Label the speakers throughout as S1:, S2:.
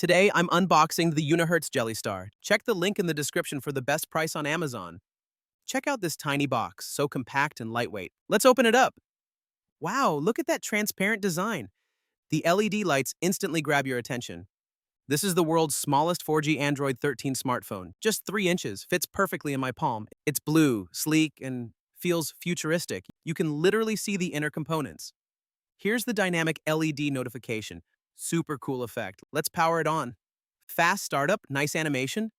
S1: Today, I'm unboxing the Unihertz Jelly Star. Check the link in the description for the best price on Amazon. Check out this tiny box, so compact and lightweight. Let's open it up. Wow, look at that transparent design. The LED lights instantly grab your attention. This is the world's smallest 4G Android 13 smartphone. Just 3 inches, fits perfectly in my palm. It's blue, sleek, and feels futuristic. You can literally see the inner components. Here's the dynamic LED notification. Super cool effect. Let's power it on. Fast startup, nice animation.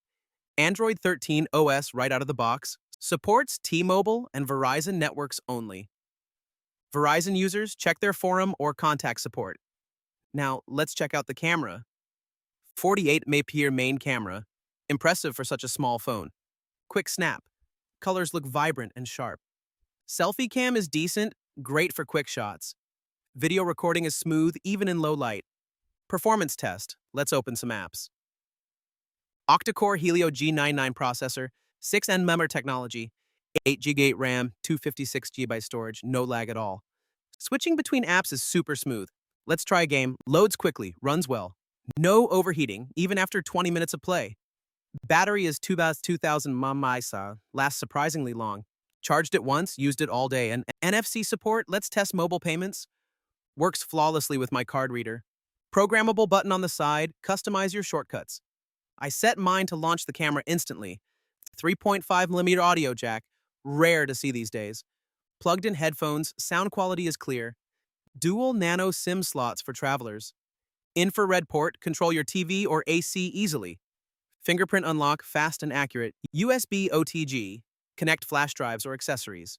S1: Android 13 OS right out of the box. Supports T-Mobile and Verizon networks only. Verizon users, check their forum or contact support. Now, let's check out the camera. 48 megapixel main camera. Impressive for such a small phone. Quick snap. Colors look vibrant and sharp. Selfie cam is decent, great for quick shots. Video recording is smooth, even in low light. Performance test. Let's open some apps. Octa-core Helio G99 processor, 6N memory technology, 8GB RAM, 256GB storage, no lag at all. Switching between apps is super smooth. Let's try a game. Loads quickly, runs well. No overheating, even after 20 minutes of play. Battery is 2000 mAh, lasts surprisingly long. Charged it once, used it all day. And NFC support, let's test mobile payments. Works flawlessly with my card reader. Programmable button on the side, customize your shortcuts. I set mine to launch the camera instantly. 3.5mm audio jack, rare to see these days. Plugged-in headphones, sound quality is clear. Dual nano SIM slots for travelers. Infrared port, control your TV or AC easily. Fingerprint unlock, fast and accurate. USB OTG, connect flash drives or accessories.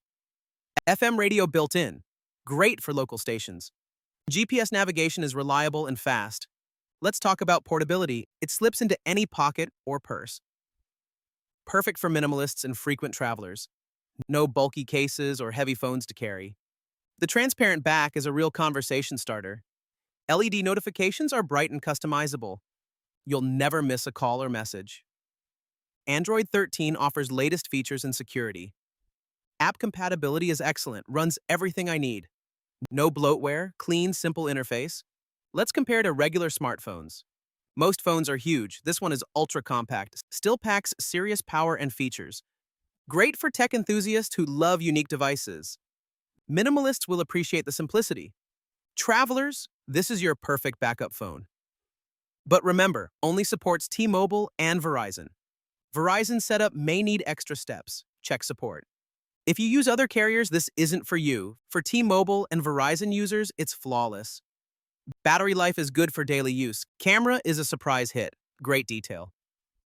S1: FM radio built in, great for local stations. GPS navigation is reliable and fast. Let's talk about portability. It slips into any pocket or purse. Perfect for minimalists and frequent travelers. No bulky cases or heavy phones to carry. The transparent back is a real conversation starter. LED notifications are bright and customizable. You'll never miss a call or message. Android 13 offers latest features and security. App compatibility is excellent, runs everything I need. No bloatware, clean, simple interface. Let's compare to regular smartphones. Most phones are huge. This one is ultra compact, still packs serious power and features. Great for tech enthusiasts who love unique devices. Minimalists will appreciate the simplicity. Travelers, this is your perfect backup phone. But remember, only supports T-Mobile and Verizon. Verizon setup may need extra steps. Check support. If you use other carriers, this isn't for you. For T-Mobile and Verizon users, it's flawless. Battery life is good for daily use. Camera is a surprise hit. Great detail.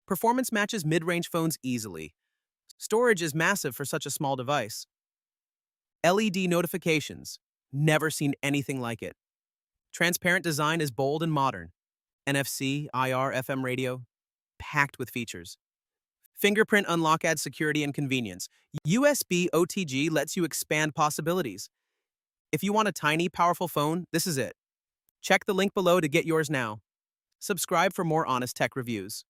S1: Performance matches mid-range phones easily. Storage is massive for such a small device. LED notifications. Never seen anything like it. Transparent design is bold and modern. NFC, IR, FM radio, packed with features. Fingerprint unlock adds security and convenience. USB OTG lets you expand possibilities. If you want a tiny, powerful phone, this is it. Check the link below to get yours now. Subscribe for more honest tech reviews.